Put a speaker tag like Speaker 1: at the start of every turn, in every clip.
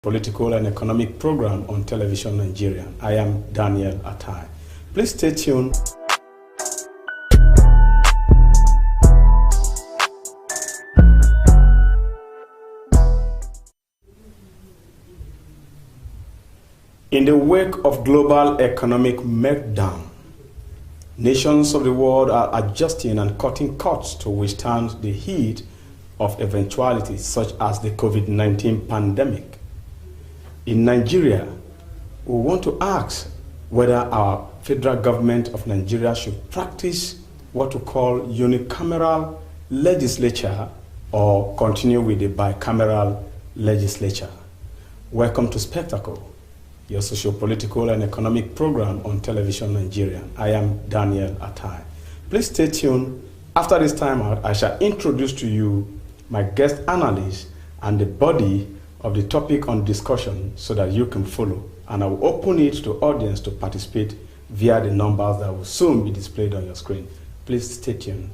Speaker 1: Political and economic program on television Nigeria. I am Daniel Atai. Please stay tuned. In the wake of global economic meltdown, nations of the world are adjusting and cutting cuts to withstand the heat of eventualities such as the COVID-19 pandemic. In Nigeria, we want to ask whether our federal government of Nigeria should practice what we call unicameral legislature or continue with the bicameral legislature. Welcome to Spectacle, your socio-political and economic program on television Nigeria. I am Daniel Atai. Please stay tuned. After this timeout, I shall introduce to you my guest analyst and the body of the topic on discussion so that you can follow. And I will open it to audience to participate via the numbers that will soon be displayed on your screen. Please stay tuned.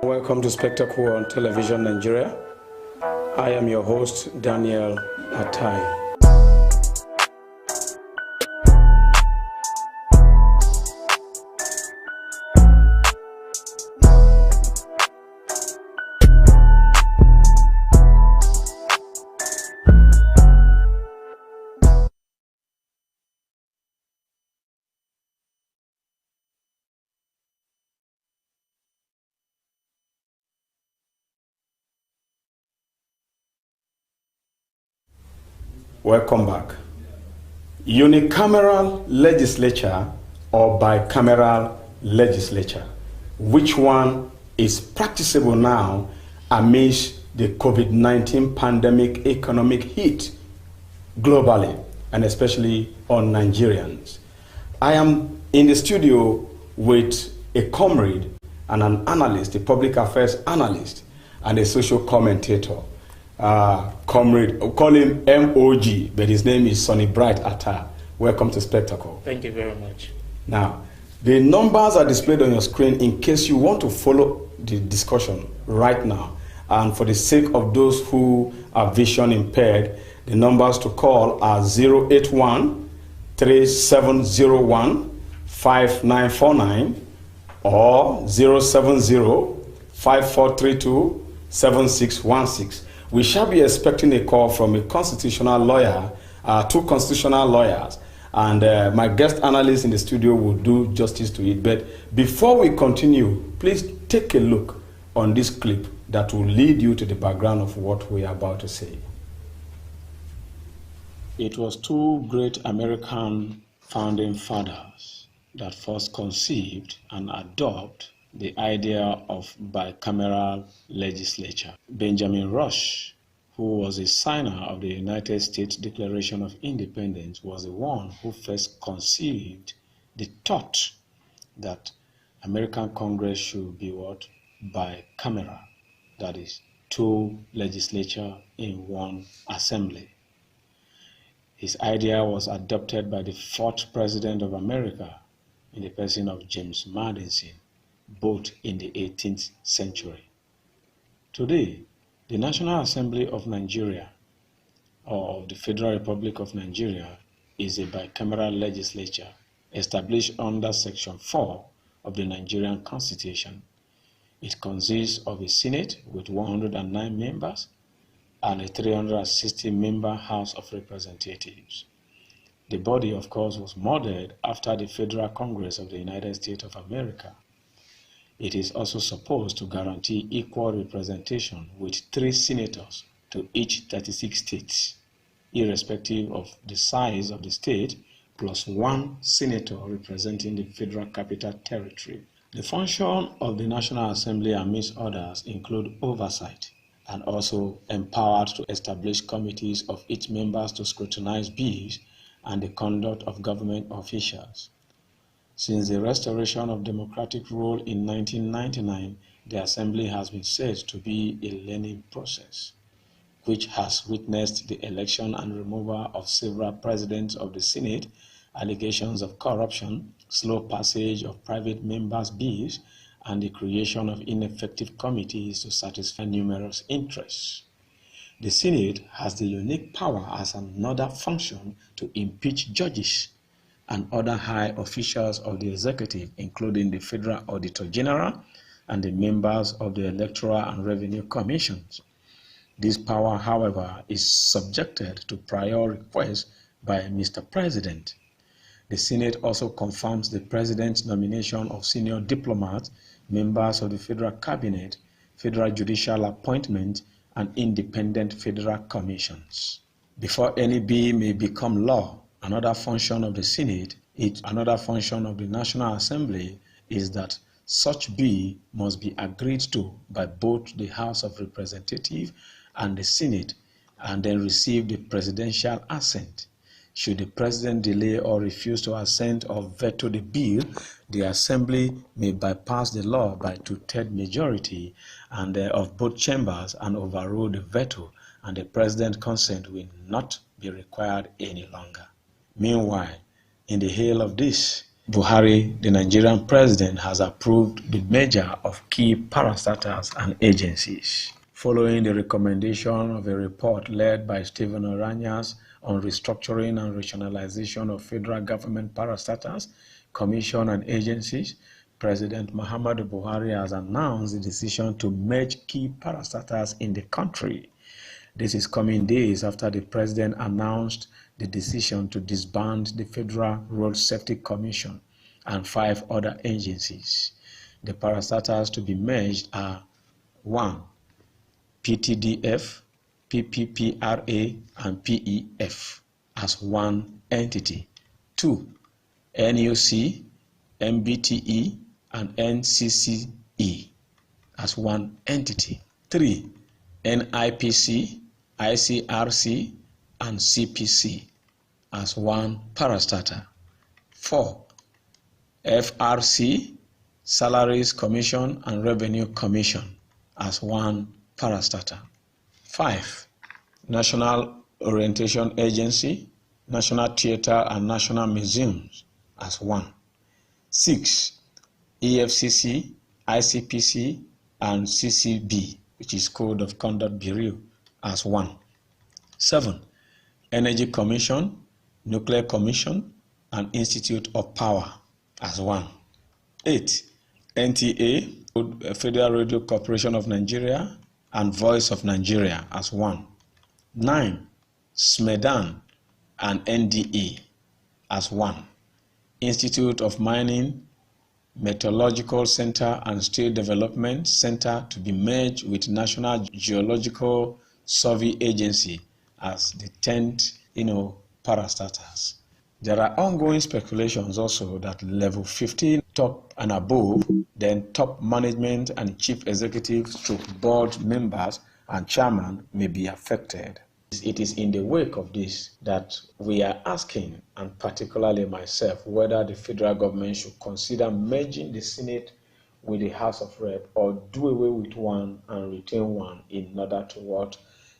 Speaker 1: Welcome to Spectacle on television Nigeria. I am your host, Daniel Atai. Welcome back. Unicameral legislature or bicameral legislature? Which one is practicable now amidst the COVID-19 pandemic economic hit globally and especially on Nigerians? I am in the studio with a comrade and an analyst, a public affairs analyst and a social commentator. Comrade, call him MOG, but his name is Sonny Bright Atta. Welcome to Spectacle.
Speaker 2: Thank you very much.
Speaker 1: Now, the numbers are displayed on your screen in case you want to follow the discussion right now. And for the sake of those who are vision impaired, the numbers to call are 081-3701-5949 or 070-5432-7616. We shall be expecting a call from a constitutional lawyer, two constitutional lawyers, and my guest analyst in the studio will do justice to it. But before we continue, please take a look on this clip that will lead you to the background of what we are about to say. It was two great American founding fathers that first conceived and adopted the idea of bicameral legislature. Benjamin Rush, who was a signer of the United States Declaration of Independence, was the one who first conceived the thought that American Congress should be what? Bicameral, that is, two legislatures in one assembly. His idea was adopted by the fourth president of America in the person of James Madison, both in the 18th century. Today, the National Assembly of Nigeria, or of the Federal Republic of Nigeria, is a bicameral legislature established under Section 4 of the Nigerian Constitution. It consists of a Senate with 109 members and a 360-member House of Representatives. The body, of course, was modeled after the Federal Congress of the United States of America. It is also supposed to guarantee equal representation with 3 senators to each 36 states, irrespective of the size of the state, plus 1 senator representing the Federal Capital Territory. The function of the National Assembly, amidst others, include oversight and also empowered to establish committees of its members to scrutinize bills and the conduct of government officials. Since the restoration of democratic rule in 1999, the Assembly has been said to be a learning process, which has witnessed the election and removal of several presidents of the Senate, allegations of corruption, slow passage of private members' bills, and the creation of ineffective committees to satisfy numerous interests. The Senate has the unique power as another function to impeach judges and other high officials of the executive, including the Federal Auditor General and the members of the Electoral and Revenue Commissions. This power, however, is subjected to prior request by Mr. President. The Senate also confirms the President's nomination of senior diplomats, members of the Federal Cabinet, Federal Judicial appointment, and independent federal commissions. Before any bill may become law, another function of the Senate, another function of the National Assembly is that such bill must be agreed to by both the House of Representatives and the Senate, and then receive the presidential assent. Should the President delay or refuse to assent or veto the bill, the Assembly may bypass the law by two-thirds majority and of both chambers and overrule the veto, and the President's consent will not be required any longer. Meanwhile, in the hail of this, Buhari, the Nigerian President, has approved the merger of key parastatals and agencies. Following the recommendation of a report led by Stephen Oranyas on restructuring and rationalization of federal government parastatals, commission and agencies, President Muhammadu Buhari has announced the decision to merge key parastatals in the country. This is coming days after the President announced the decision to disband the Federal Road Safety Commission and 5 other agencies. The parastatals to be merged are 1. PTDF, PPPRA, and PEF as one entity. 2. NUC, MBTE, and NCCE as one entity. 3. NIPC, ICRC, and CPC as one parastatal. 4. FRC, Salaries Commission and Revenue Commission as one parastatal. 5. National Orientation Agency, National Theatre and National Museums as one. 6. EFCC, ICPC, and CCB, which is Code of Conduct Bureau, as one. 7. Energy Commission, Nuclear Commission, and Institute of Power as one. 8. NTA, Federal Radio Corporation of Nigeria, and Voice of Nigeria as one. 9. SMEDAN and NDE as one. Institute of Mining, Meteorological Center and State Development Center to be merged with National Geological Survey Agency as the 10th, parastatals. There are ongoing speculations also that level 15 top and above, then top management and chief executive stroke board members and chairman may be affected. It is in the wake of this that we are asking, and particularly myself, whether the federal government should consider merging the Senate with the House of Rep or do away with one and retain one in order to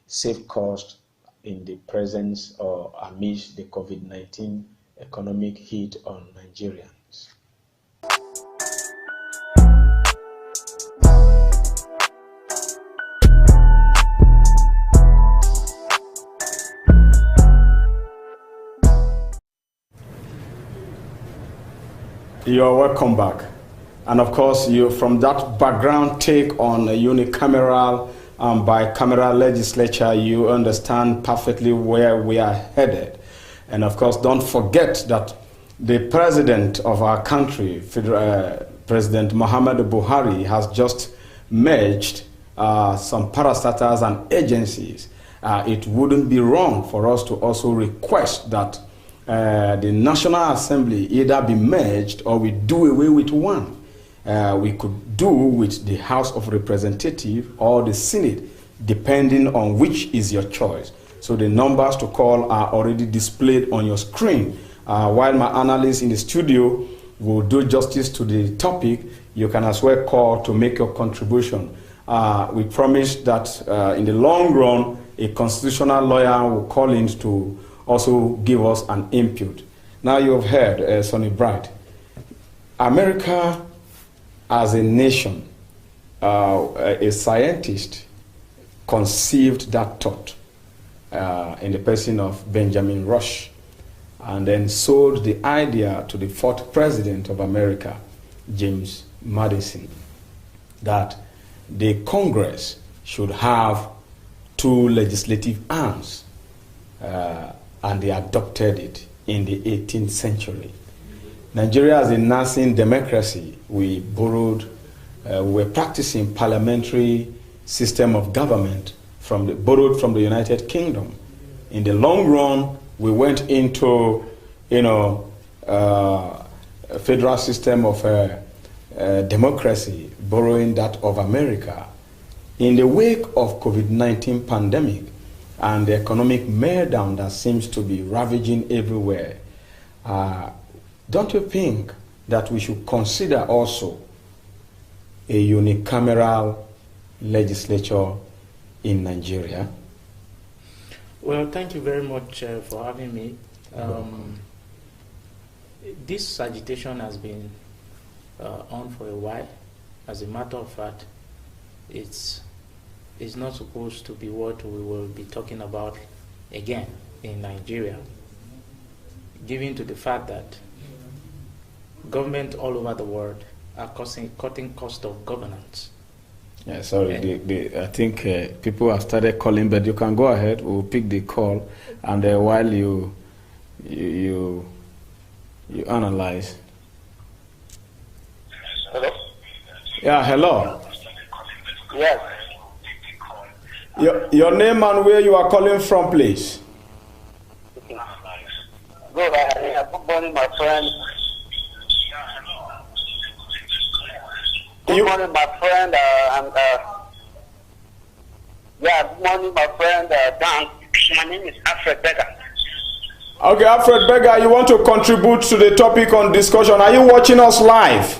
Speaker 1: save cost in the presence or amidst the COVID-19 economic hit on Nigerians. You're welcome back. And of course, from that background take on a unicameral and bicameral legislature, you understand perfectly where we are headed. And of course, don't forget that the president of our country, President Muhammadu Buhari, has just merged some parastatals and agencies. It wouldn't be wrong for us to also request that the National Assembly either be merged or we do away with one. We could do with the House of Representatives or the Senate, depending on which is your choice. So the numbers to call are already displayed on your screen. While my analysts in the studio will do justice to the topic, you can as well call to make your contribution. We promise that in the long run, a constitutional lawyer will call in to also give us an input. Now you have heard Sonny Bright. America as a nation, a scientist conceived that thought in the person of Benjamin Rush, and then sold the idea to the fourth president of America, James Madison, that the Congress should have two legislative arms, and they adopted it in the 18th century. Nigeria as a nascent democracy, we were practicing parliamentary system of government borrowed from the United Kingdom. In the long run, we went into, a federal system of democracy, borrowing that of America. In the wake of COVID-19 pandemic and the economic meltdown that seems to be ravaging everywhere, don't you think that we should consider also a unicameral legislature in Nigeria?
Speaker 2: Well, thank you very much for having me. This agitation has been on for a while. As a matter of fact, it's not supposed to be what we will be talking about again in Nigeria, given to the fact that government all over the world are cutting cost of governance.
Speaker 1: Yeah, sorry, I think people have started calling, but you can go ahead. We'll pick the call, and while you analyze.
Speaker 3: Hello?
Speaker 1: Yeah, hello.
Speaker 3: Yes.
Speaker 1: Your name and where you are calling from, please.
Speaker 3: Good morning, my friend. Good morning, my friend. Good morning, my friend. Dan. My name is Alfred Beggar.
Speaker 1: Okay, Alfred Beggar, you want to contribute to the topic on discussion. Are you watching us live?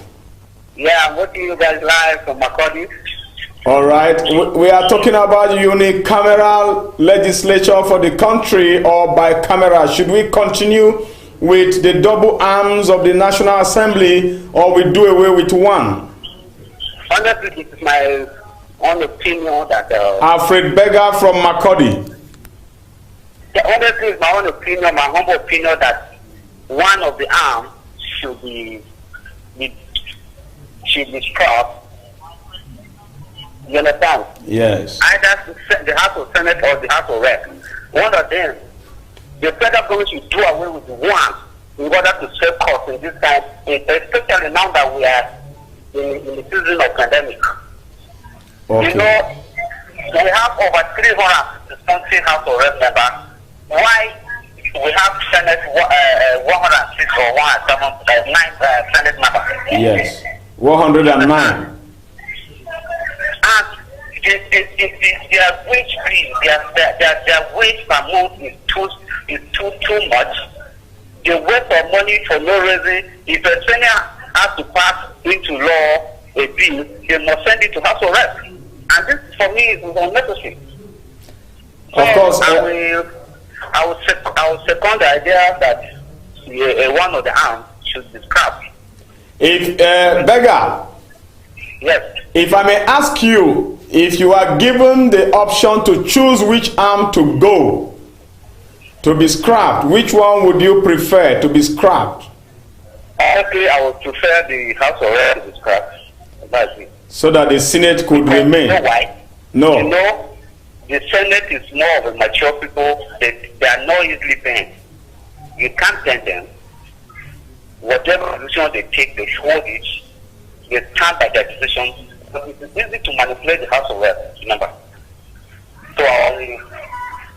Speaker 3: Yeah, I'm watching you guys live from Makurdi.
Speaker 1: All right. We are talking about unicameral legislature for the country or bicameral. Should we continue with the double arms of the National Assembly, or we do away with one?
Speaker 3: Honestly, it's my own opinion that...
Speaker 1: Alfred Beggar from Makurdi.
Speaker 3: Yeah, honestly, it's my own opinion, my humble opinion, that one of the arms should be scrapped. You understand?
Speaker 1: Yes.
Speaker 3: Either the House of Senate or the House of Rep. One of them, the federal government should do away with one in order to save costs in this time, especially now that we are in the season of pandemic.
Speaker 1: Okay.
Speaker 3: You know, we have over 360 House of Rep members. Why we have Senate 106 or 107, 9 Senate members?
Speaker 1: Yes. 109.
Speaker 3: And their wage bill, their wage per month is too much. The waste of money for no reason. If a Senate has to pass into law a bill, they must send it to House of Reps. And this, for me, is unnecessary.
Speaker 1: Of course.
Speaker 3: I would second the idea that one of the arms should be scrapped.
Speaker 1: If Beggar,
Speaker 3: yes.
Speaker 1: If I may ask you, if you are given the option to choose which arm to go, to be scrapped, which one would you prefer to be scrapped?
Speaker 3: Honestly, I would prefer the House of Reps to be scrapped. That's it.
Speaker 1: So that the Senate could remain.
Speaker 3: You know why?
Speaker 1: No.
Speaker 3: You know, the Senate is more of a mature people. They are not easily bent. You can't bend them. Whatever decision they take, they hold it. They stand by their decision. So it's easy to manipulate the House of Reps, remember. So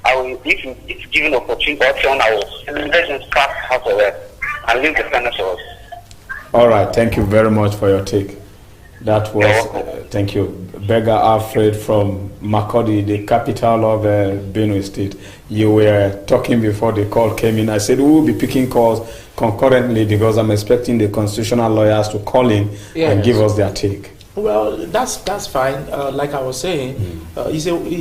Speaker 3: I will, if given opportunity, I will let them scrap House of Reps and leave the Senate for us.
Speaker 1: All right, thank you very much for your take. That was, thank you, Beggar Alfred from Makurdi, the capital of Benue State. You were talking before the call came in. I said we will be picking calls concurrently because I'm expecting the constitutional lawyers to call in and give us their take.
Speaker 2: Well, that's fine. Like I was saying, it's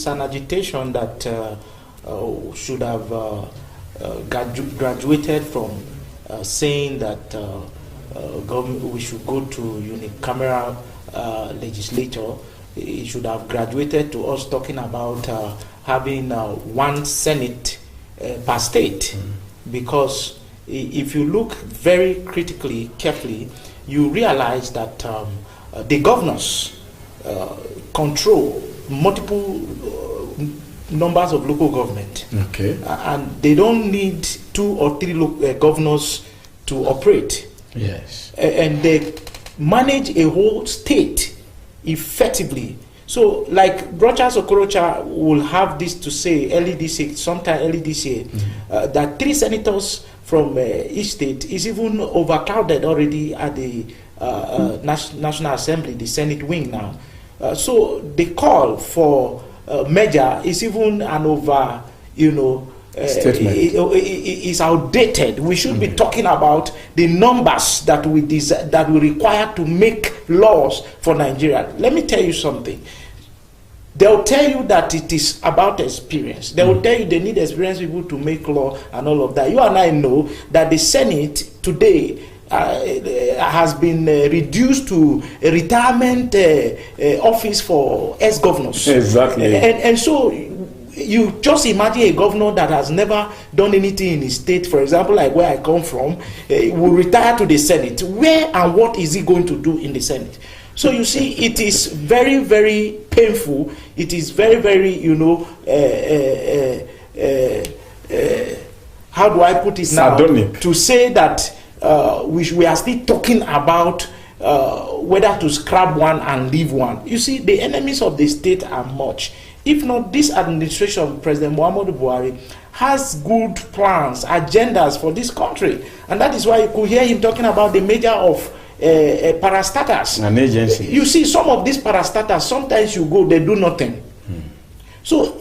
Speaker 2: an agitation that should have graduated from saying that we should go to unicameral legislature. It should have graduated to us talking about having one Senate per state, because if you look very critically, carefully, you realize that the governors control multiple numbers of local government.
Speaker 1: Okay.
Speaker 2: And they don't need 2 or 3 governors to operate.
Speaker 1: Yes.
Speaker 2: And they manage a whole state effectively. So, like Brochas Okorocha will have this to say early this year, sometime early this year, that 3 senators from each state is even overcrowded already at the National Assembly, the Senate wing now. So the call for merger is even an over, statement. Is outdated. We should be talking about the numbers that we require to make laws for Nigeria. Let me tell you something. They'll tell you that it is about experience. They will tell you they need experienced people to make law and all of that. You and I know that the Senate today has been reduced to a retirement office for ex-governors.
Speaker 1: Exactly.
Speaker 2: And so you just imagine a governor that has never done anything in his state, for example, like where I come from, will retire to the Senate. Where and what is he going to do in the Senate? So you see, it is very, very painful. It is very, very, how do I put it now?
Speaker 1: Sardonic.
Speaker 2: To say that we are still talking about whether to scrap one and leave one. You see, the enemies of the state are much. If not, this administration, President Muhammadu Buhari, has good plans, agendas for this country. And that is why you could hear him talking about the major of parastatals.
Speaker 1: An agency.
Speaker 2: You see, some of these parastatals, sometimes you go, they do nothing. So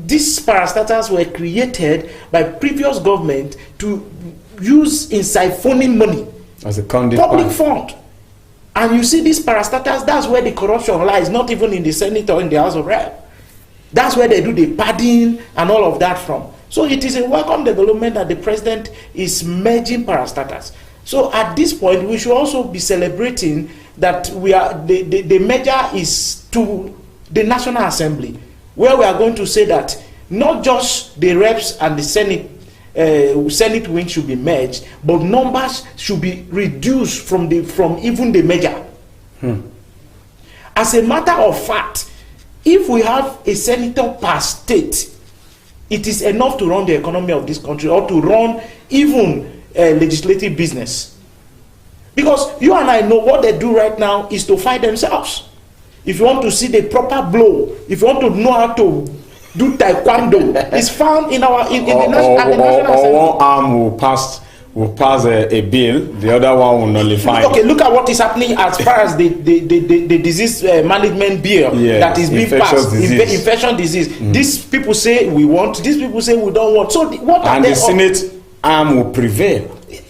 Speaker 2: these parastatals were created by previous government to use in siphoning money
Speaker 1: as a conduit
Speaker 2: public fund. And you see these parastatals, that's where the corruption lies, not even in the Senate or in the House of Rep. That's where they do the padding and all of that from. So it is a welcome development that the president is merging parastatals. So at this point, we should also be celebrating that the merger is to the National Assembly, where we are going to say that not just the reps and the Senate wing should be merged, but numbers should be reduced from even the merger. As a matter of fact, if we have a senator per state, it is enough to run the economy of this country or to run even legislative business. Because you and I know what they do right now is to fight themselves. If you want to see the proper blow, if you want to know how to do taekwondo, it's found in our the National Assembly.
Speaker 1: One arm will pass a bill, the other one will nullify.
Speaker 2: Okay, look at what is happening as far as the disease management bill that is being passed. Infection disease. These people say we want, these people say we don't want. So what are they?
Speaker 1: And the Senate arm will prevail.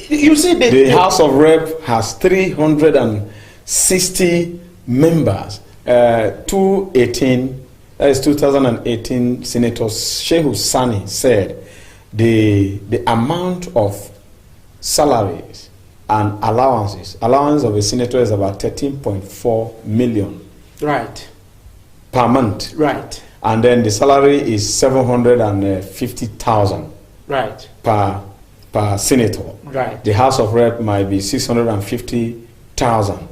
Speaker 2: You see,
Speaker 1: the House of Rep has 360 members. 2018 Senator Shehu Sani said the amount of salaries and allowance of a senator is about 13.4 million
Speaker 2: right
Speaker 1: per month,
Speaker 2: right,
Speaker 1: and then the salary is 750,000
Speaker 2: right
Speaker 1: per senator,
Speaker 2: right.
Speaker 1: The House of Rep might be 650,000.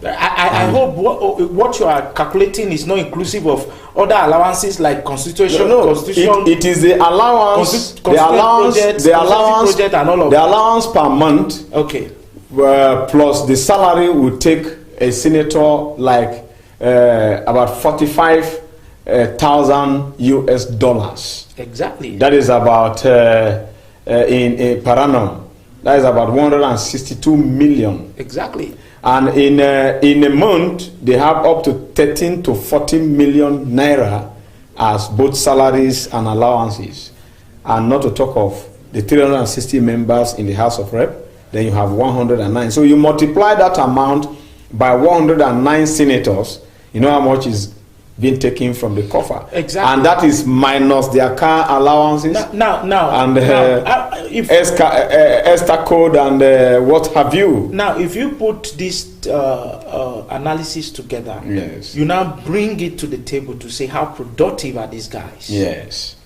Speaker 2: I hope what you are calculating is not inclusive of other allowances like constitution.
Speaker 1: It is the allowance, the allowance and all of the allowance per month.
Speaker 2: Okay.
Speaker 1: Plus the salary would take a senator like about $45,000 US.
Speaker 2: Exactly.
Speaker 1: That is about in per annum. That is about 162 million.
Speaker 2: Exactly.
Speaker 1: And in a month, they have up to 13 to 14 million naira as both salaries and allowances. And not to talk of the 360 members in the House of Rep, then you have 109. So you multiply that amount by 109 senators, you know how much is being taken from the coffer.
Speaker 2: Exactly.
Speaker 1: And that is minus their car allowances.
Speaker 2: Now,
Speaker 1: and ESTA code and what have you.
Speaker 2: Now, if you put this analysis together,
Speaker 1: yes,
Speaker 2: you now bring it to the table to say how productive are these guys?
Speaker 1: Yes.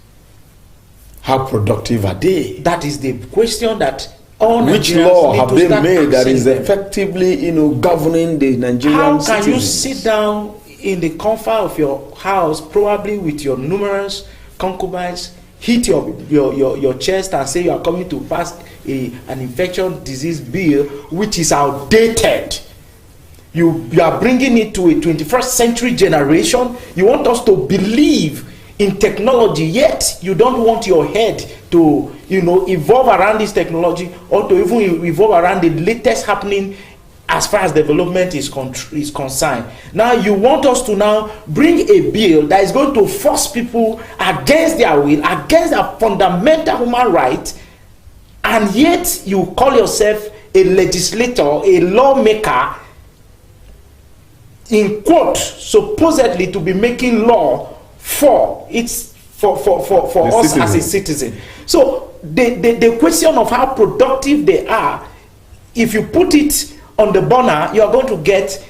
Speaker 1: How productive are they?
Speaker 2: That is the question that all
Speaker 1: which
Speaker 2: Nigerians
Speaker 1: law
Speaker 2: need
Speaker 1: have
Speaker 2: to
Speaker 1: they
Speaker 2: start
Speaker 1: made that is
Speaker 2: them.
Speaker 1: effectively, governing the Nigerian
Speaker 2: How can
Speaker 1: citizens?
Speaker 2: you sit down in the comfort of your house, probably with your numerous concubines, hit your chest and say you are coming to pass an infectious disease bill which is outdated? You are bringing it to a 21st century generation. You want us to believe in technology, yet you don't want your head to evolve around this technology, or to even evolve around the latest happening as far as development is concerned. Now you want us to now bring a bill that is going to force people against their will, against their fundamental human right, and yet you call yourself a legislator, a lawmaker, in quote, supposedly to be making law for us as a citizen. So the question of how productive they are, if you put it on the burner, you are going to get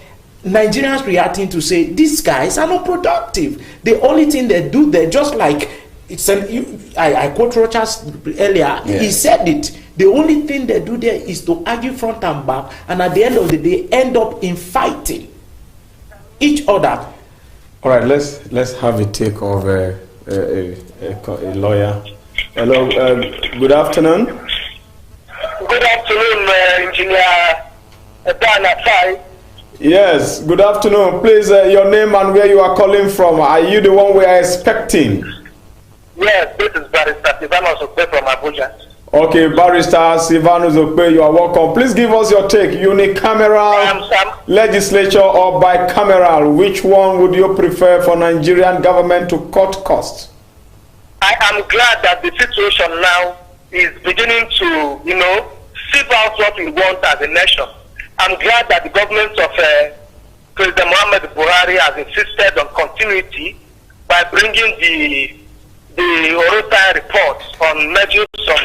Speaker 2: Nigerians reacting to say these guys are not productive. The only thing they do, they're just like I quote Rochas earlier. Yeah. He said it. The only thing they do there is to argue front and back, and at the end of the day, end up in fighting each other.
Speaker 1: All right, let's have a take of a lawyer. Hello, good afternoon.
Speaker 4: Good afternoon, Engineer Dan.
Speaker 1: Yes, good afternoon. Please, your name and where you are calling from. Are you the one we are expecting?
Speaker 4: Yes, this is Barrister Silvanus Okpe from Abuja.
Speaker 1: Okay, Barrister Silvanus Okpe, you are welcome. Please give us your take. Unicameral, legislature, or bicameral? Which one would you prefer for Nigerian government to cut costs?
Speaker 4: I am glad that the situation now is beginning to, sieve out what we want as a nation. I'm glad that the government of President Muhammad Buhari has insisted on continuity by bringing the Orota report on merging some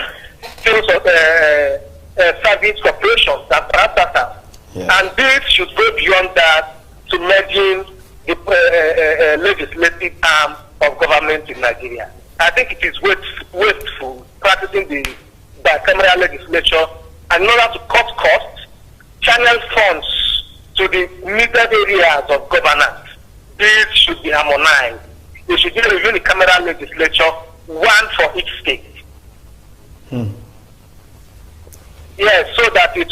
Speaker 4: fields of service corporations and parastatals. Yeah. And this should go beyond that to merging the legislative arm of government in Nigeria. I think it is wasteful practicing the bicameral legislature, and in order to cut costs, channel funds to the needed areas of governance. This should be harmonized. There should be a unicameral legislature, one for each state. Yes, so that they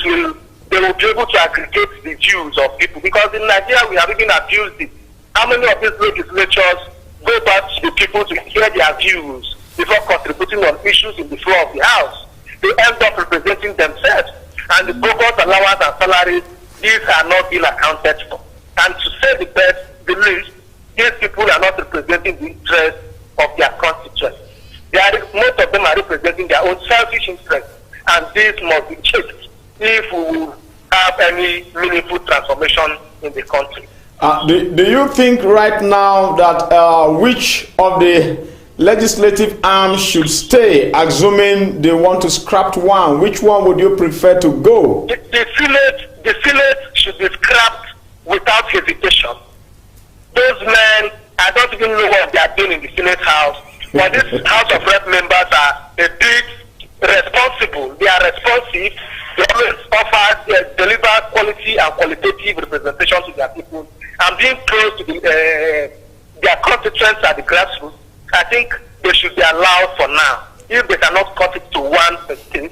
Speaker 4: will be able to aggregate the views of people. Because in Nigeria, we have even abused it. How many of these legislatures go back to the people to hear their views before contributing on issues in the floor of the House? They end up representing themselves. And the bogus allowance and salaries, these are not being accounted for. And to say the least, these people are not representing the interests of their constituents. Most of them are representing their own selfish interests. And this must be checked if we will have any meaningful transformation in the country.
Speaker 1: Do you think right now that which of the legislative arms should stay, assuming they want to scrap one? Which one would you prefer to go?
Speaker 4: The Senate should be scrapped without hesitation. Those men, I don't even know what they are doing in the Senate House, but these House of Rep members are a bit responsible. They are responsive. They always offer, deliver quality and qualitative representation to their people, and being close to their constituents at the grassroots. I think they should be allowed for now. If they cannot cut it to one state,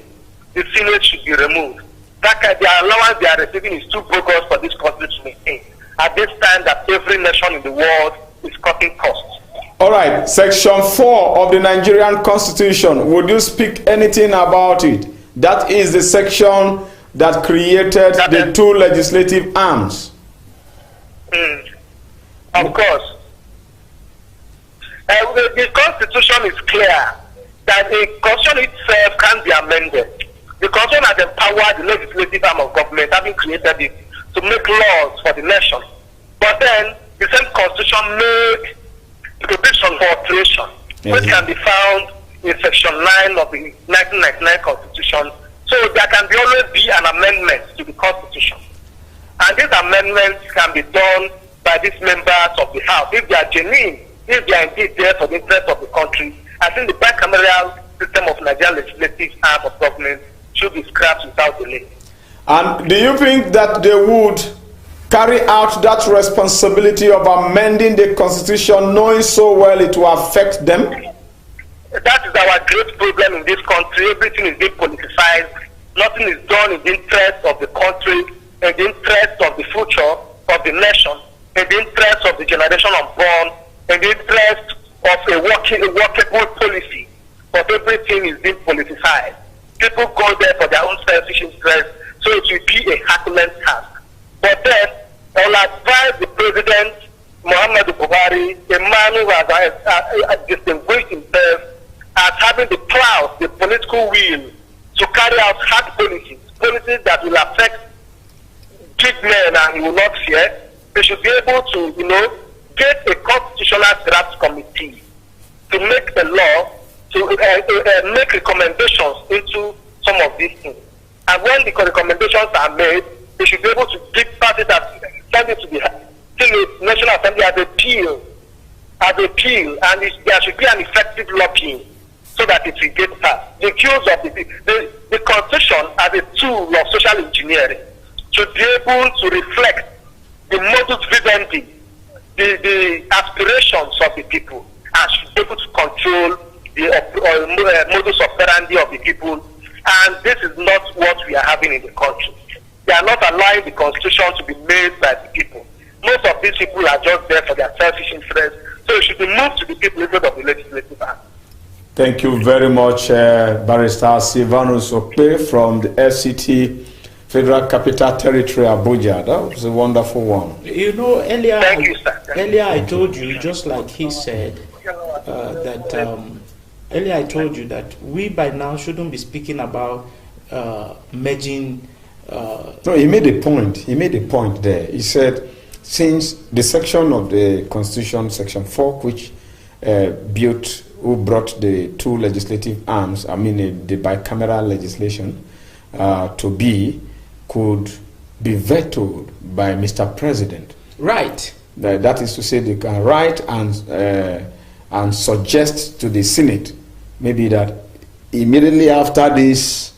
Speaker 4: the Senate should be removed. The allowance they are receiving is too bogus for this country to maintain at this time that every nation in the world is cutting costs.
Speaker 1: All right, Section 4 of the Nigerian Constitution, would you speak anything about it? That is the section that created the two legislative arms.
Speaker 4: Of course. The Constitution is clear that the Constitution itself can be amended. The Constitution has empowered the legislative arm of government, having created it, to make laws for the nation. But then, the same constitution made provision for alteration, which can be found in section 9 of the 1999 constitution. So there can always be an amendment to the constitution. And these amendments can be done by these members of the House. If they are genuine, if they are indeed there for the interest of the country, I think the bicameral system of Nigerian legislative arm of government should be scrapped without delay.
Speaker 1: And do you think that they would carry out that responsibility of amending the constitution knowing so well it will affect them?
Speaker 4: That is our great problem in this country. Everything is being politicized. Nothing is done in the interest of the country, in the interest of the future of the nation, in the interest of the generation unborn, in the interest of a workable policy. But everything is being politicized. People go there for their own selfish interest, so it will be a Herculean task. But then, I will advise the President, Muhammadu Buhari, a man who has distinguished himself as having the clout, the political will to carry out hard policies that will affect big men and he will not fear. They should be able to, get a constitutional draft committee to make the law, to make recommendations into some of these things. And when the recommendations are made, they should be able to give parties that send it to the National Assembly as a appeal, and there should be an effective lobbying so that it will get passed. The accused of the Constitution as a tool of social engineering should be able to reflect the modus vivendi, the aspirations of the people, and should be able to control the modus operandi of the people. And this is not what we are having in the country. They are not allowing the Constitution to be made by the people. Most of these people are just there for their selfish interests. So it should be moved to the people instead of the legislative act.
Speaker 1: Thank you very much, Barrister Silvanus Okpe from the FCT, Federal Capital Territory, Abuja. That was a wonderful one.
Speaker 2: Earlier,
Speaker 4: Thank you, sir.
Speaker 2: Earlier I told you, just like he said, earlier I told you that we by now shouldn't be speaking about merging.
Speaker 1: No, he made a point. He made a point there. He said, since the section of the Constitution, Section 4, which who brought the two legislative arms, the bicameral legislation, to be, could be vetoed by Mr. President.
Speaker 2: Right.
Speaker 1: That is to say, they can write and suggest to the Senate, maybe that immediately after this,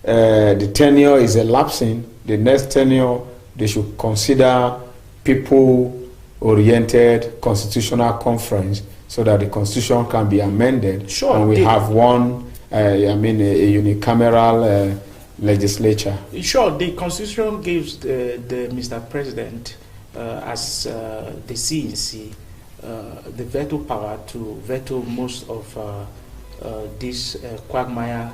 Speaker 1: the tenure is elapsing, the next tenure, they should consider people-oriented constitutional conference so that the constitution can be amended.
Speaker 2: Sure,
Speaker 1: and we have one, a unicameral legislature.
Speaker 2: Sure, the constitution gives the Mr. President as the CNC the veto power to veto most of this quagmire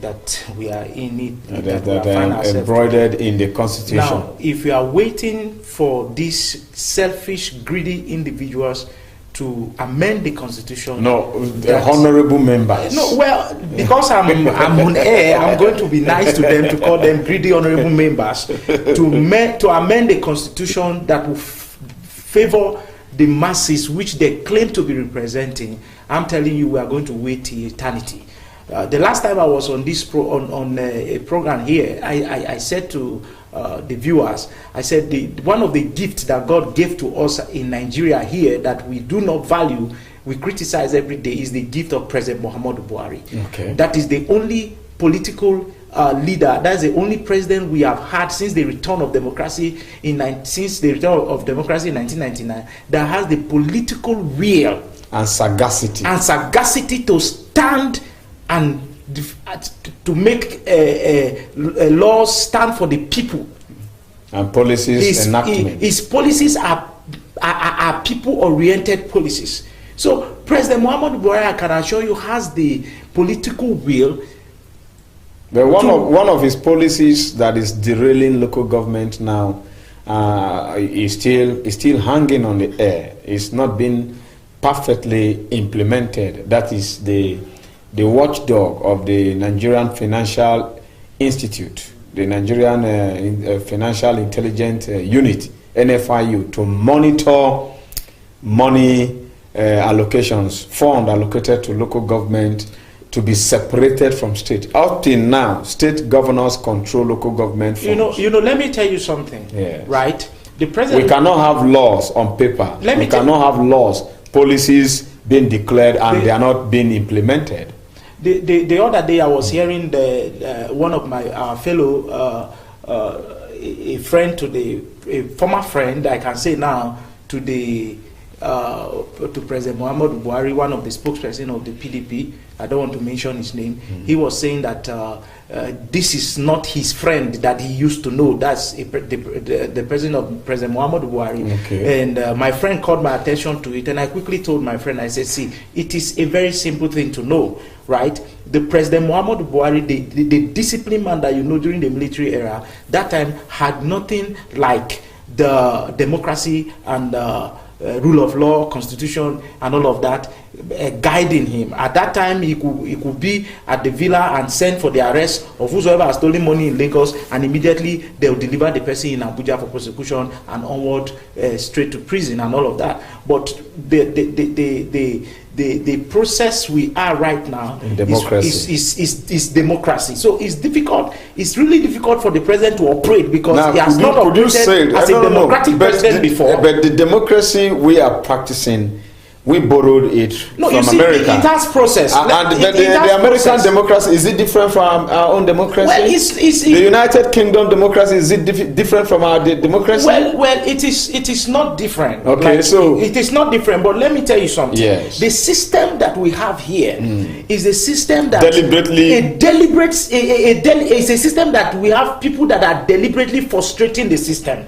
Speaker 2: that we are in it,
Speaker 1: that are embroidered in the Constitution.
Speaker 2: Now, if we are waiting for these selfish, greedy individuals to amend the Constitution,
Speaker 1: the honorable members.
Speaker 2: No, well, because I'm on air, I'm going to be nice to them to call them greedy honorable members to amend the Constitution that will favor the masses which they claim to be representing. I'm telling you, we are going to wait till eternity. The last time I was on this a program here, I said to the viewers, I said one of the gifts that God gave to us in Nigeria here that we do not value, we criticize every day, is the gift of President Muhammadu Buhari.
Speaker 1: Okay.
Speaker 2: That is the only political leader, that's the only president we have had since the return of democracy in 1999 that has the political will
Speaker 1: and sagacity
Speaker 2: to stand and to make laws stand for the people.
Speaker 1: And policies enactment.
Speaker 2: His policies are people-oriented policies. So President Muhammadu Buhari, I can assure you, has the political will.
Speaker 1: But one of his policies that is derailing local government now is still hanging on the air. It's not been perfectly implemented. That is the watchdog of the Nigerian Financial Institute, the Nigerian Financial Intelligence Unit, NFIU, to monitor money allocations, fund allocated to local government to be separated from state. Up till now, state governors control local government funds.
Speaker 2: You know. Let me tell you something.
Speaker 1: Yes.
Speaker 2: Right? The president.
Speaker 1: We cannot have laws on paper. We cannot have laws, policies being declared and they are not being implemented.
Speaker 2: The other day I was hearing one of my fellow a friend to a former friend, I can say now, to President Muhammadu Buhari, one of the spokesperson of the PDP. I don't want to mention his name. He was saying that this is not his friend that he used to know. That's the president of President Muhammadu Buhari.
Speaker 1: Okay.
Speaker 2: And my friend called my attention to it, and I quickly told my friend, I said, see, it is a very simple thing to know, right? The President Muhammadu Buhari, the discipline man that you know during the military era, that time had nothing like the democracy and rule of law, constitution, and all of that guiding him. At that time, he could be at the villa and send for the arrest of whosoever has stolen money in Lagos, and immediately they will deliver the person in Abuja for prosecution and onward straight to prison and all of that. But the process we are right now is democracy. So it's difficult. It's really difficult for the president to operate because he has not operated as a democratic president before.
Speaker 1: But the democracy we are practicing, we borrowed it from America.
Speaker 2: It has process.
Speaker 1: The American democracy, is it different from our own democracy?
Speaker 2: Well,
Speaker 1: the United Kingdom democracy, is it different from our democracy?
Speaker 2: Well, it is not different.
Speaker 1: Okay, so
Speaker 2: it is not different. But let me tell you something.
Speaker 1: Yes.
Speaker 2: The system that we have here is a system that it's a system that we have people that are deliberately frustrating the system.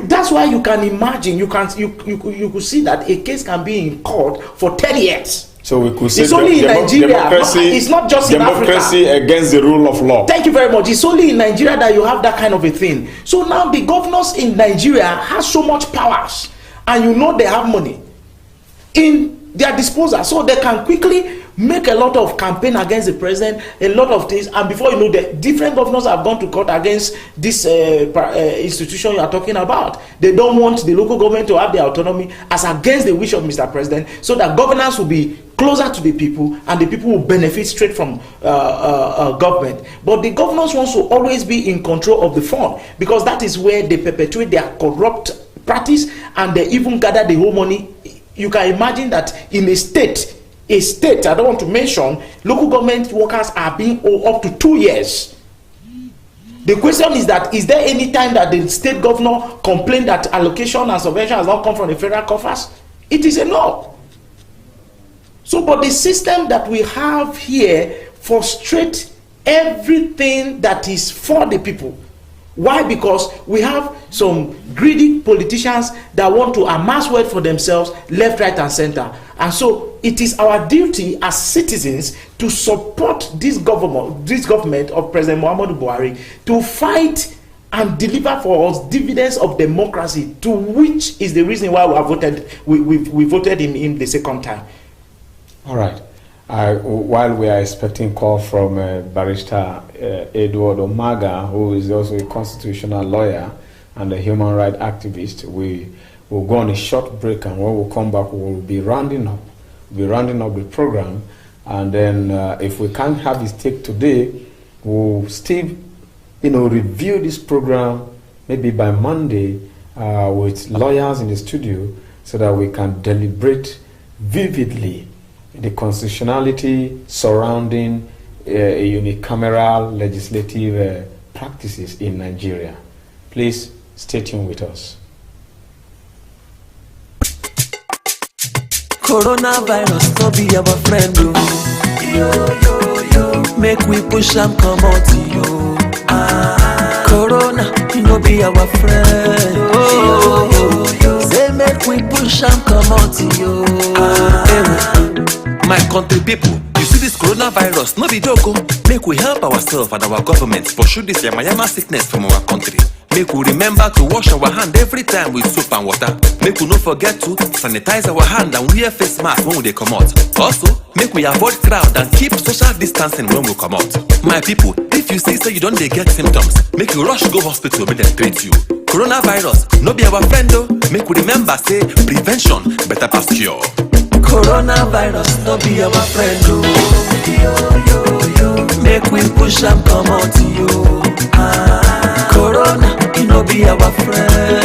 Speaker 2: That's why you can imagine. You could see that a case can be in court for 10 years.
Speaker 1: So we could say
Speaker 2: it's only in Nigeria. It's not just in Africa.
Speaker 1: Democracy against the rule of law.
Speaker 2: Thank you very much. It's only in Nigeria that you have that kind of a thing. So now the governors in Nigeria have so much powers, and you know they have money in their disposal, so they can quickly make a lot of campaign against the president, a lot of things, and before you know, the different governors have gone to court against this institution you are talking about. They don't want the local government to have their autonomy as against the wish of Mr. President, so that governance will be closer to the people and the people will benefit straight from government. But the governors want to always be in control of the fund, because that is where they perpetuate their corrupt practice, and they even gather the whole money. You can imagine that in a state, I don't want to mention, local government workers are being owed up to 2 years. The question is that, is there any time that the state governor complained that allocation and subvention has not come from the federal coffers? It is a no. So, but the system that we have here frustrates everything that is for the people. Why? Because we have some greedy politicians that want to amass wealth for themselves, left, right, and center. And so it is our duty as citizens to support this government of President Muhammadu Buhari to fight and deliver for us dividends of democracy, to which is the reason why we have voted. We voted him the second time.
Speaker 1: All right. While we are expecting call from Barrister Edward Omaga, who is also a constitutional lawyer and a human rights activist, we will go on a short break, and when we come back, we will be rounding up the program. And then if we can't have his take today, we'll still review this program maybe by Monday with lawyers in the studio, so that we can deliberate vividly the constitutionality surrounding unicameral legislative practices in Nigeria. Please stay tuned with us.
Speaker 5: Coronavirus no be our friend, yo. Make we push am comot, yo. Corona no be our friend, yo. Say make we push am comot, yo. My country people, you see this coronavirus, no be joke. Make we help ourselves and our government pursue this yamayama sickness from our country. Make we remember to wash our hand every time with soap and water. Make we not forget to sanitize our hand and wear face mask when we come out. Also, make we avoid crowd and keep social distancing when we come out. My people, if you see you don't get symptoms, make you rush go hospital when they treat you. Coronavirus, no be our friend though. Make we remember, say, prevention better pass cure.
Speaker 6: Coronavirus, no be our friend though. Make we push am come out to you. Corona, it no be our friend.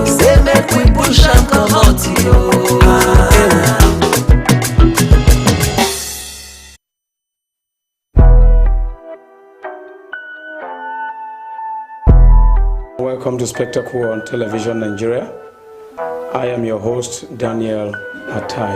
Speaker 6: Say make we push am come out to you.
Speaker 1: Welcome to Spectacle on Television Nigeria. I am your host, Daniel Atai.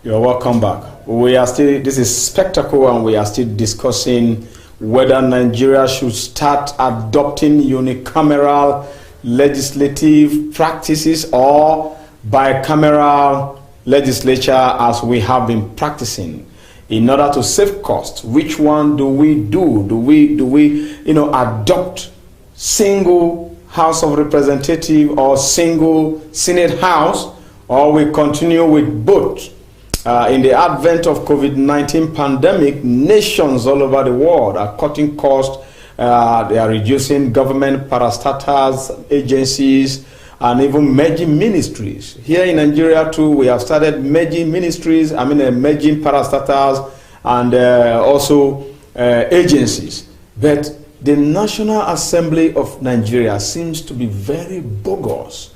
Speaker 1: You're welcome back. This is Spectacle, and we are still discussing whether Nigeria should start adopting unicameral legislative practices or bicameral legislature as we have been practicing in order to save costs. Which one do we do? Do we adopt single House of Representatives or single Senate House, or we continue with both? In the advent of COVID-19 pandemic, nations all over the world are cutting costs. They are reducing government parastatals, agencies, and even merging ministries. Here in Nigeria too, we have started merging ministries, merging parastatals and also agencies. But the National Assembly of Nigeria seems to be very bogus,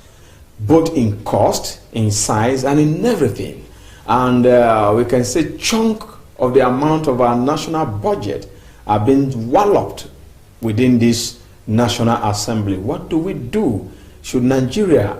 Speaker 1: both in cost, in size, and in everything. And we can say chunk of the amount of our national budget are being walloped within this National Assembly. What do we do? Should Nigeria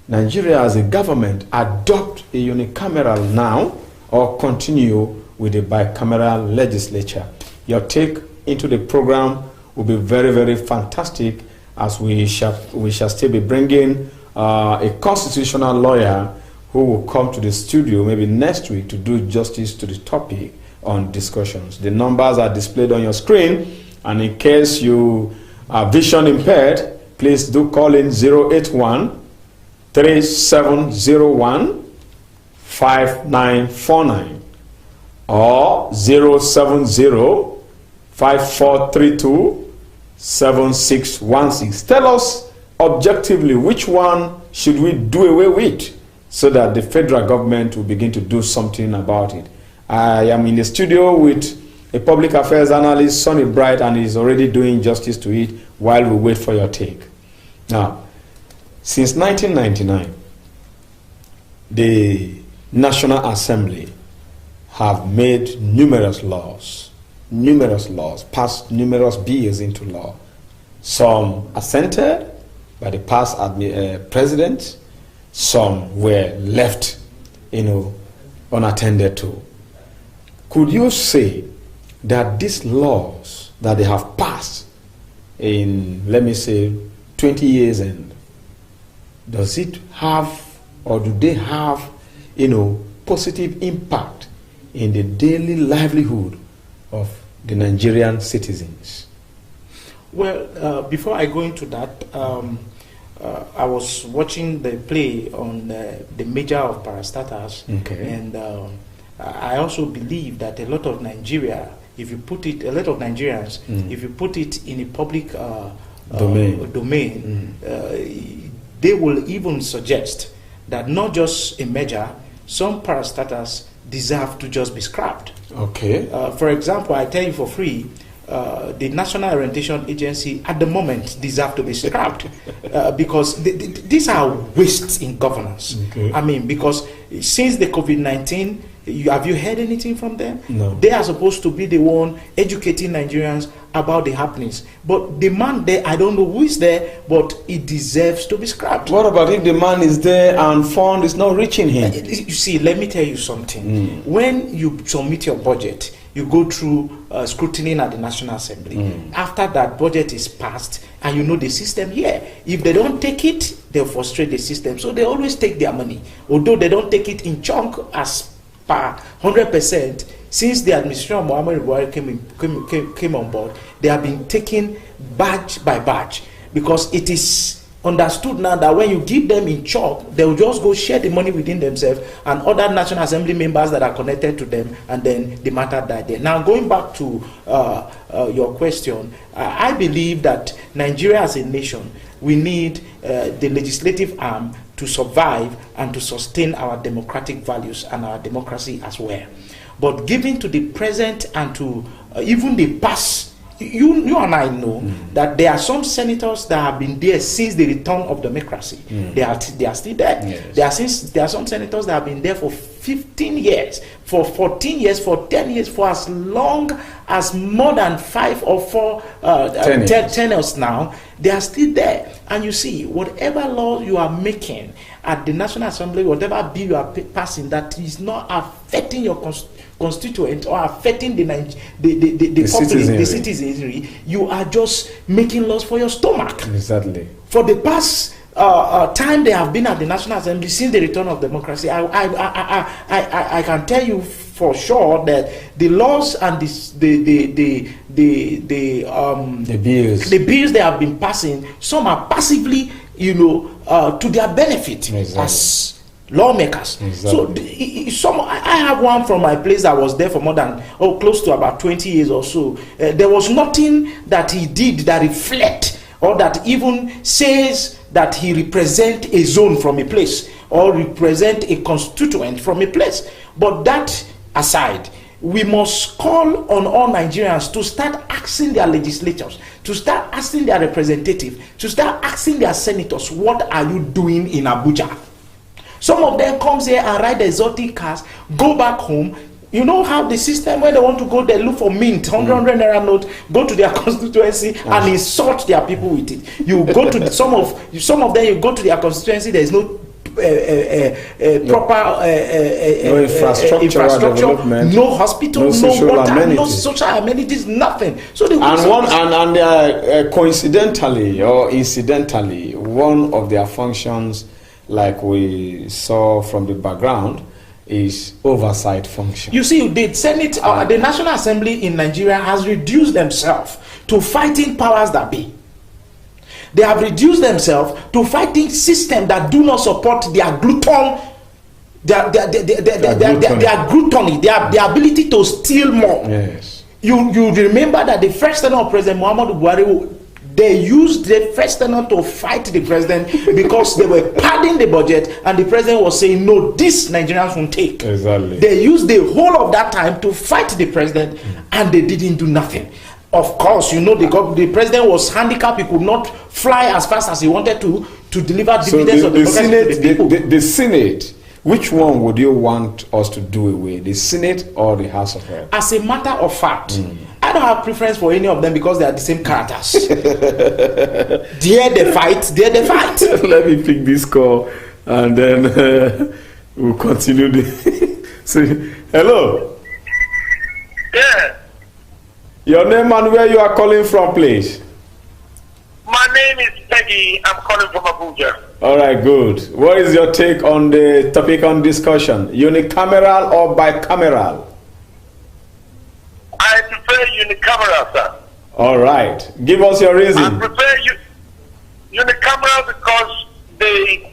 Speaker 1: as a government adopt a unicameral now or continue with a bicameral legislature? Your take into the program will be very, very fantastic, as we shall still be bringing a constitutional lawyer who will come to the studio maybe next week to do justice to the topic on discussions. The numbers are displayed on your screen, and in case you are vision impaired, please do call in 081-3701-5949 or 070-5432-7616. Tell us objectively which one should we do away with, so that the federal government will begin to do something about it. I am in the studio with a public affairs analyst, Sonny Bright, and he's already doing justice to it while we wait for your take. Now, since 1999, the National Assembly have made numerous laws, passed numerous bills into law. Some assented by the past president, some were left, unattended to. Could you say that these laws that they have passed in, let me say, 20 years, and does it have, or do they have, positive impact in the daily livelihood of the Nigerian citizens?
Speaker 2: Well, before I go into that, I was watching the play on the major of parastatals,
Speaker 1: okay.
Speaker 2: And I also believe that a lot of Nigerians, if you put it in a public domain, they will even suggest that not just a measure, some parastatals deserve to just be scrapped.
Speaker 1: Okay.
Speaker 2: For example, I tell you for free, the National Orientation Agency at the moment deserve to be scrapped because these are wastes in governance.
Speaker 1: Okay.
Speaker 2: Because since the COVID-19, have you heard anything from them?
Speaker 1: No.
Speaker 2: They are supposed to be the one educating Nigerians about the happenings. But the man there, I don't know who is there, but it deserves to be scrapped.
Speaker 1: What about if the man is there and fund is not reaching him?
Speaker 2: You see, let me tell you something. When you submit your budget, you go through scrutiny at the National Assembly. After that budget is passed, and you know the system here. If they don't take it, they'll frustrate the system. So they always take their money. Although they don't take it in chunk as per 100%, since the administration of Muhammad Buhari came on board, they have been taken batch by batch. because it is understood now that when you give them in chalk, they will just go share the money within themselves and other National Assembly members that are connected to them, and then the matter died there. Now, going back to your question, I believe that Nigeria as a nation, we need the legislative arm to survive and to sustain our democratic values and our democracy as well. But given to the present and to even the past, you and I know that there are some senators that have been there since the return of democracy. They are still there. Yes. There are some senators that have been there for 15 years, for 14 years, for 10 years, for as long as more than 5 or 4 tenures now. They are still there. And you see, whatever law you are making at the National Assembly, whatever bill you are passing that is not affecting your constituent or affecting the public, the citizenry, you are just making laws for your stomach.
Speaker 1: Exactly.
Speaker 2: For the past time they have been at the National Assembly since the return of democracy, I can tell you for sure that the laws and the bills they have been passing, some are passively, to their benefit. Exactly. As lawmakers. Exactly. So I have one from my place that was there for more than close to about 20 years or so. There was nothing that he did that reflect or that even says that he represent a zone from a place or represent a constituent from a place. But that aside, we must call on all Nigerians to start asking their legislators, to start asking their representatives, to start asking their senators, what are you doing in Abuja? Some of them comes here and ride exotic cars, go back home. You know how the system, when they want to go, they look for mint, 100 naira note, go to their constituency and insult their people with it. You go to some of them, you go to their constituency, there is no proper infrastructure, no hospital, no water, no social amenities, nothing. So
Speaker 1: coincidentally or incidentally, one of their functions, like we saw from the background, is oversight function.
Speaker 2: You see, the Senate, the National Assembly in Nigeria has reduced themselves to fighting powers that be. They have reduced themselves to fighting systems that do not support their gluttony, their ability to steal more.
Speaker 1: Yes.
Speaker 2: You remember that the first tenure of President Muhammadu Buhari, they used the first tenure to fight the president because they were padding the budget and the president was saying, no, this Nigerians won't take.
Speaker 1: Exactly.
Speaker 2: They used the whole of that time to fight the president and they didn't do nothing. Of course, the president was handicapped. He could not fly as fast as he wanted to deliver dividends of the
Speaker 1: Senate,
Speaker 2: to the people.
Speaker 1: The Senate, which one would you want us to do away, the Senate or the House of Reps?
Speaker 2: As a matter of fact, I don't have preference for any of them because they are the same characters. Dare they fight, dare they fight.
Speaker 1: Let me pick this call and then we'll continue. So, hello.
Speaker 4: Yeah.
Speaker 1: Your name and where you are calling from, please.
Speaker 4: My name is Peggy. I'm calling from Abuja.
Speaker 1: All right, good. What is your take on the topic on discussion? Unicameral or bicameral?
Speaker 4: I prefer unicameral, sir.
Speaker 1: All right. Give us your reason.
Speaker 4: I prefer unicameral because the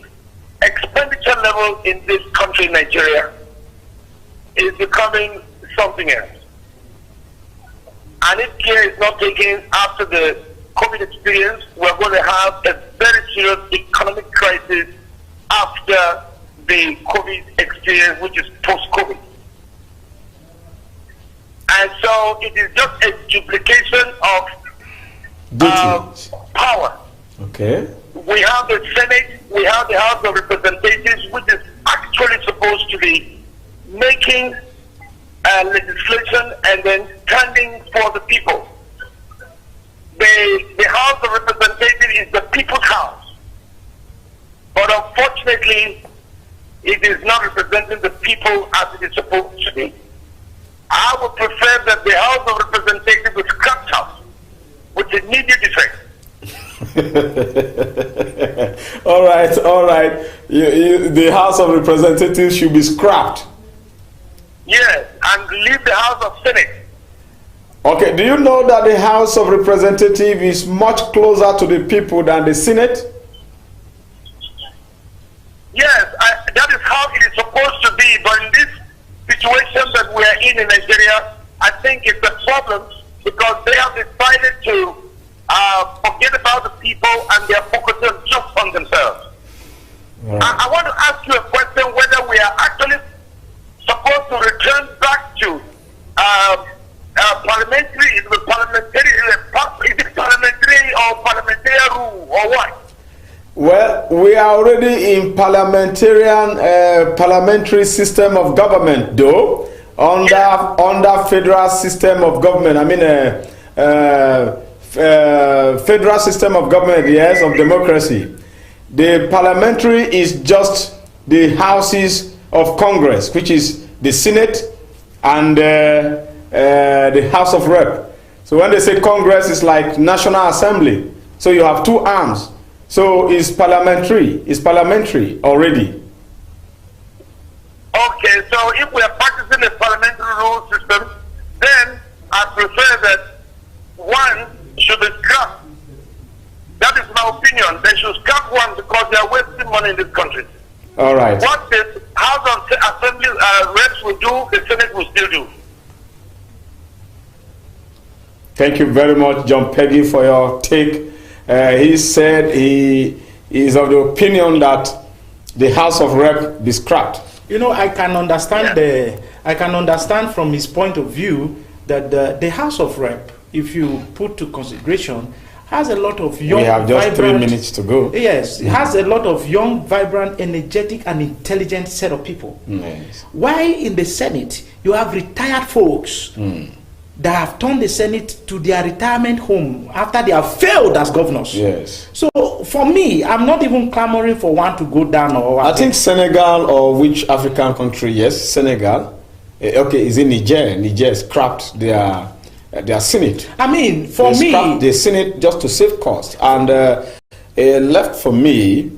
Speaker 4: expenditure level in this country, Nigeria, is becoming something else. And if care is not taken after the COVID experience, we're going to have a very serious economic crisis after the COVID experience, which is post-COVID. And so it is just a duplication of power.
Speaker 1: Okay.
Speaker 4: We have the Senate, we have the House of Representatives, which is actually supposed to be making legislation and then standing for the people. The House of Representatives is the people's house. But unfortunately, it is not representing the people as it is supposed to be. I would prefer that the House of Representatives was scrapped out with immediate effect.
Speaker 1: All right. The House of Representatives should be scrapped.
Speaker 4: Yes, and leave the House of Senate.
Speaker 1: Okay, do you know that the House of Representatives is much closer to the people than the Senate?
Speaker 4: Yes, that is how it is supposed to be. But in this situation that we are in Nigeria, I think it's a problem because they have decided to forget about the people and they are focusing just on themselves. Right. I want to ask you a question whether we are actually supposed to return back to parliamentary, is it parliamentary or parliamentary rule or what?
Speaker 1: Well, we are already in parliamentary system of government, though under federal system of government. I mean, federal system of government, yes, of democracy. The parliamentary is just the houses of Congress, which is the Senate and the House of Rep. So when they say Congress, it's like National Assembly. So you have two arms. So it's parliamentary already.
Speaker 4: Okay, so if we are practicing a parliamentary rule system, then I prefer that one should be scrapped. That is my opinion. They should scrap one because they are wasting money in this country.
Speaker 1: All right.
Speaker 4: What the House of Assembly reps will do, the Senate will still do.
Speaker 1: Thank you very much, John Peggy, for your take. He said he is of the opinion that the House of Rep be scrapped.
Speaker 2: You know, I can understand from his point of view that the House of Rep, if you put to consideration, has a lot of young,
Speaker 1: we have just 3 minutes to go.
Speaker 2: Yes, it has a lot of young, vibrant, energetic, and intelligent set of people.
Speaker 1: Yes.
Speaker 2: Why in the Senate you have retired folks that have turned the Senate to their retirement home after they have failed as governors?
Speaker 1: Yes.
Speaker 2: So for me, I'm not even clamoring for one to go down or.
Speaker 1: I think Senegal or which African country? Yes, Senegal. Okay, is it Niger? Niger scrapped their Senate.
Speaker 2: I mean, for me,
Speaker 1: the Senate just to save cost, and left for me,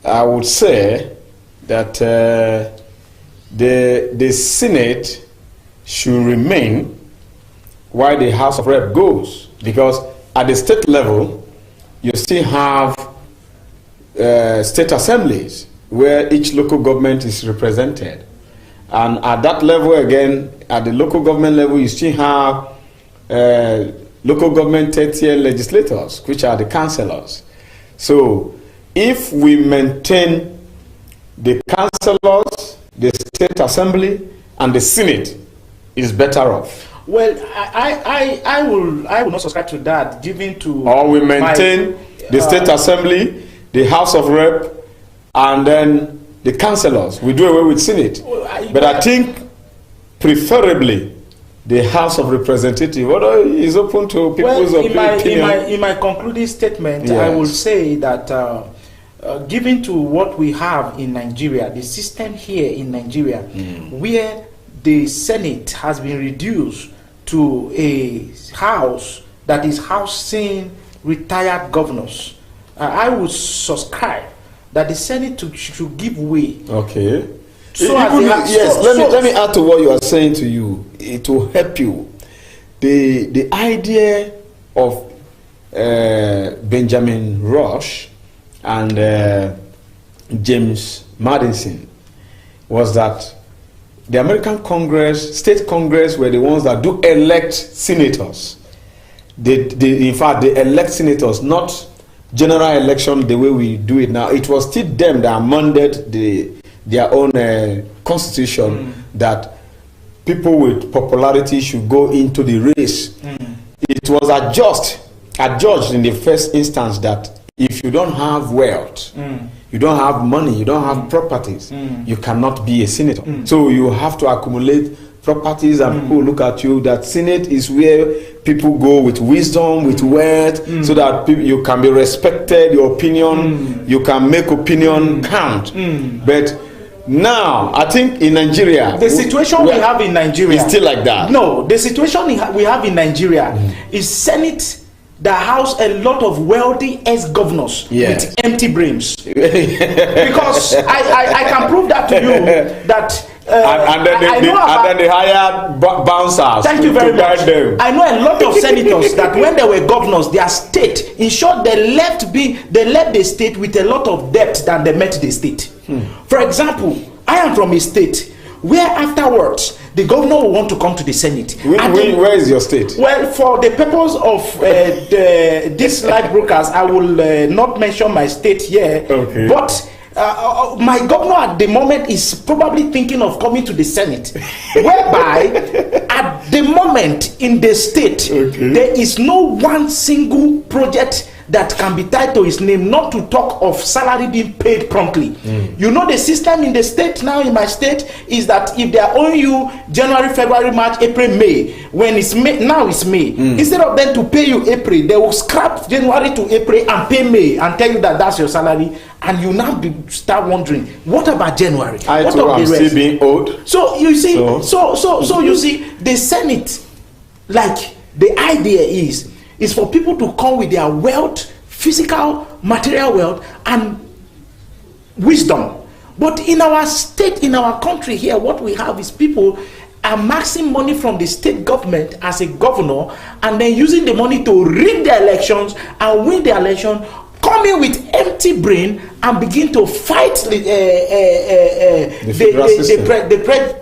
Speaker 1: I would say that the Senate should remain while the House of Rep goes, because at the state level, you still have state assemblies where each local government is represented, and at that level again, at the local government level, you still have local government third-tier legislators, which are the councillors. So if we maintain the councillors, the state assembly, and the Senate, is better off.
Speaker 2: Well, I will not subscribe to that, given to.
Speaker 1: Or we maintain the state assembly, the House of Rep, and then the councillors. We do away with Senate. But I think preferably the House of Representatives is open to people's opinion.
Speaker 2: In my concluding statement,
Speaker 1: yes.
Speaker 2: I will say that given to what we have in Nigeria, the system here in Nigeria, where the Senate has been reduced to a house that is housing retired governors, I would subscribe that the Senate should give way.
Speaker 1: Okay.
Speaker 2: So
Speaker 1: let me add to what you are saying to you. It will help you. The idea of Benjamin Rush and James Madison was that the American Congress, state Congress, were the ones that do elect senators. In fact, they elect senators, not general election the way we do it now. It was still them that amended their own constitution that people with popularity should go into the race. It was adjudged in the first instance that if you don't have wealth, you don't have money, you don't have properties, you cannot be a senator. So you have to accumulate properties, and people look at you. That Senate is where people go with wisdom, with wealth, so that you can be respected, your opinion, you can make opinion count. But now, I think in Nigeria,
Speaker 2: the situation we have in Nigeria
Speaker 1: is still like that.
Speaker 2: No, the situation we have in Nigeria is Senate that house a lot of wealthy ex-governors with empty brains. Because I can prove that to you that
Speaker 1: and then they hired bouncers.
Speaker 7: Thank you very much.
Speaker 1: Them.
Speaker 7: I know a lot of senators that when they were governors, their state, in short, they left the state with a lot of debt than they met the state. For example, I am from a state where afterwards the governor will want to come to the Senate.
Speaker 1: Where is your state?
Speaker 7: Well, for the purpose of these light brokers, I will not mention my state here.
Speaker 1: Okay.
Speaker 7: But my governor at the moment is probably thinking of coming to the Senate, whereby at the moment in the state, there is no one single project that can be tied to his name, not to talk of salary being paid promptly. You know, the system in the state now, in my state, is that if they are owing you January, February, March, April, May, when it's May, now it's May, instead of them to pay you April, they will scrap January to April and pay May and tell you that that's your salary, and you now start wondering, what about January?
Speaker 1: I too am still being owed.
Speaker 7: So you see, so you see, the Senate, like the idea is for people to come with their wealth, physical, material wealth, and wisdom. But in our state, in our country here, what we have is people amassing money from the state government as a governor, and then using the money to rig the elections and win the election, coming with empty brain and begin to fight the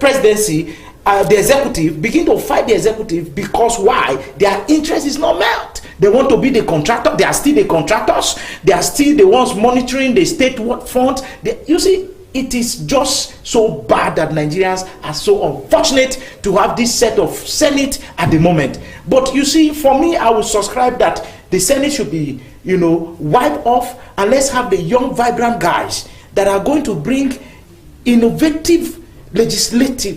Speaker 7: presidency. The executive begin to fight the executive because why? Their interest is not met. They want to be the contractor. They are still the contractors. They are still the ones monitoring the state funds. You see, it is just so bad that Nigerians are so unfortunate to have this set of Senate at the moment. But you see, for me, I would subscribe that the Senate should be, wiped off, and let's have the young, vibrant guys that are going to bring innovative legislation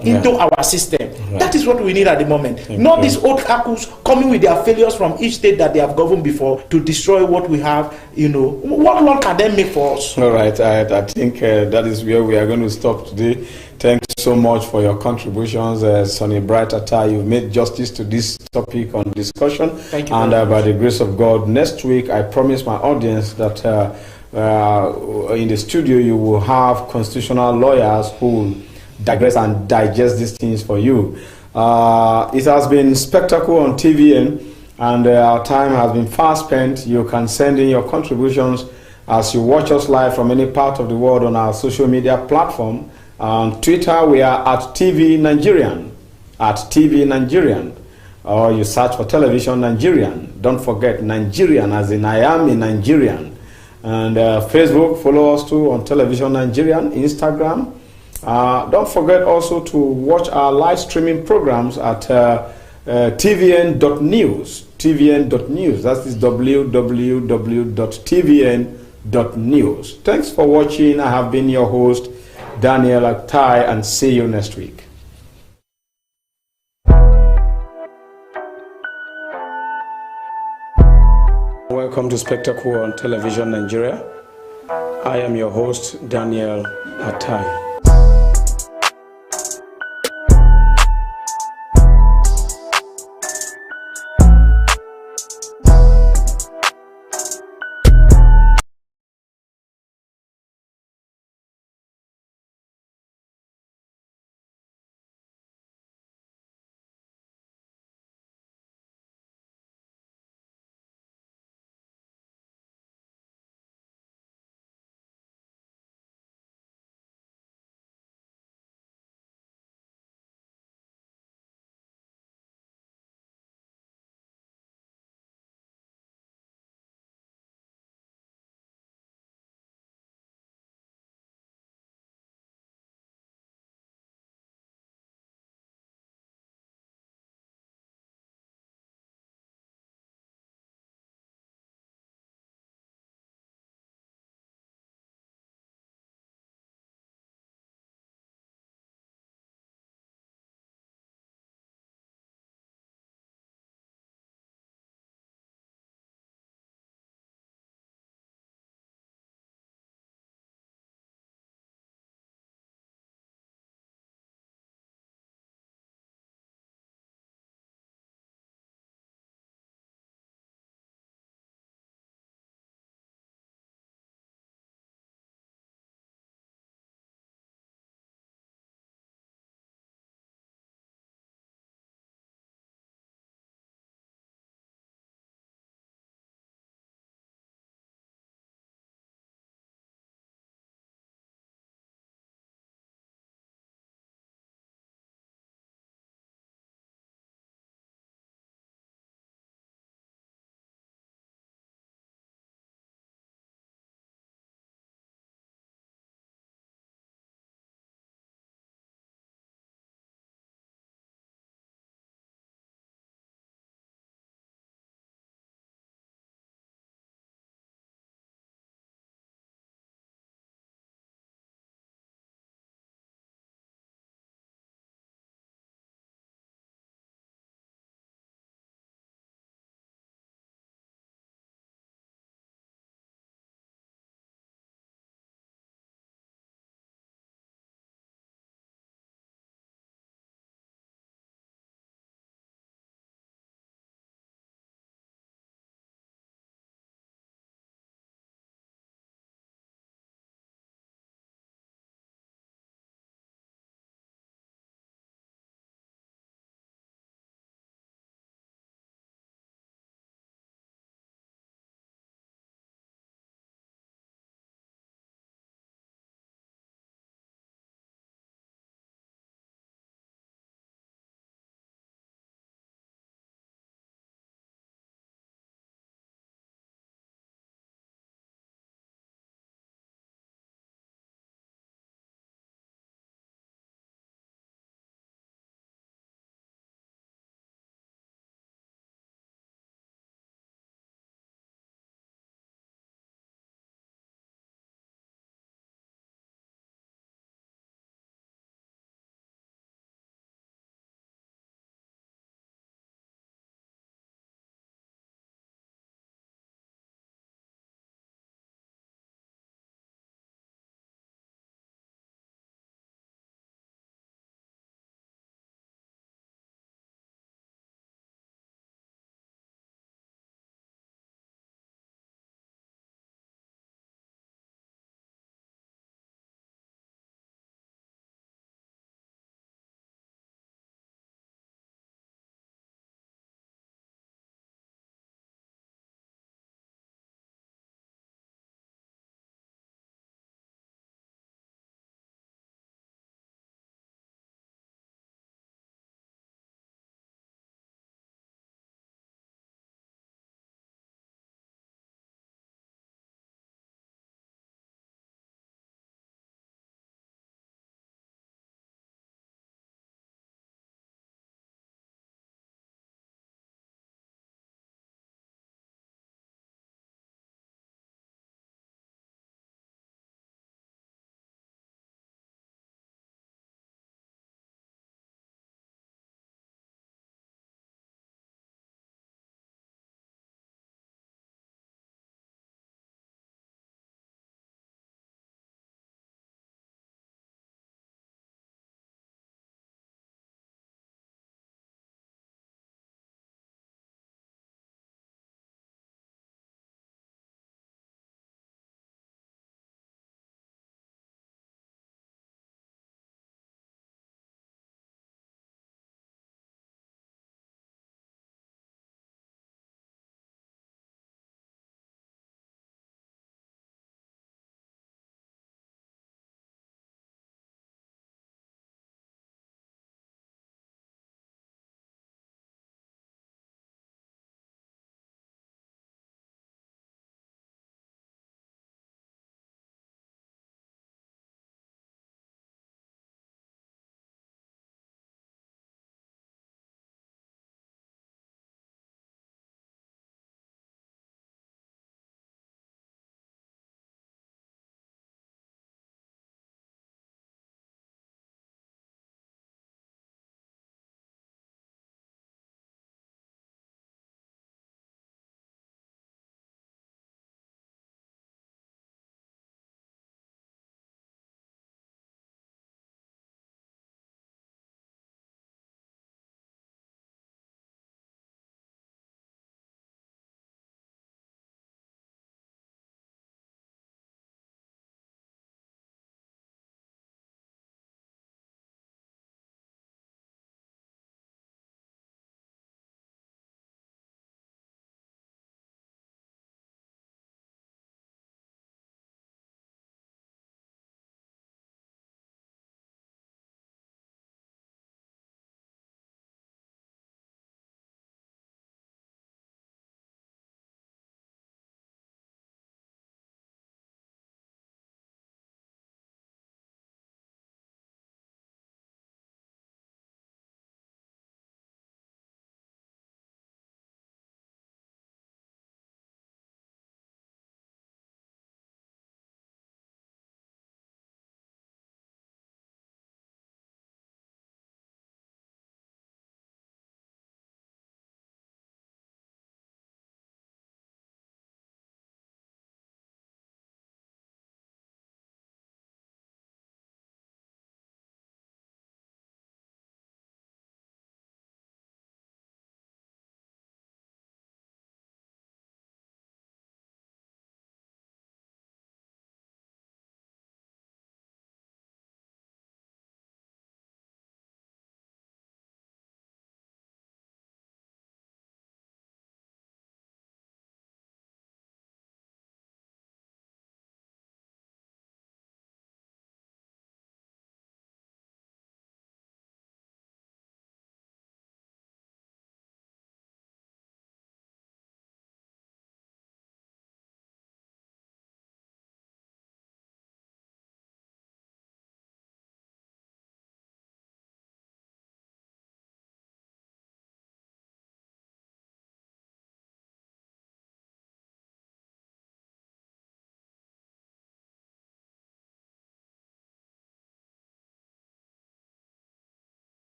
Speaker 7: into our system. That is what we need at the moment. Not these old cackles coming with their failures from each state that they have governed before to destroy what we have. What law can they make for us?
Speaker 1: All right, I think that is where we are going to stop today. Thanks so much for your contributions, Sonny Bright Atai. You've made justice to this topic on discussion.
Speaker 7: Thank you.
Speaker 1: And by the grace of God, next week I promise my audience that in the studio you will have constitutional lawyers who will digress and digest these things for you. It has been spectacle on TVN, and our time has been fast spent. You can send in your contributions as you watch us live from any part of the world on our social media platform. On Twitter, we are at TV Nigerian, or you search for Television Nigerian. Don't forget Nigerian, as in I am a Nigerian. And Facebook, follow us too on Television Nigerian, Instagram. Don't forget also to watch our live streaming programs at tvn.news. tvn.news. That is www.tvn.news. Thanks for watching. I have been your host, Daniel Atai, and see you next week. Welcome to Spectacle on Television Nigeria. I am your host, Daniel Atai.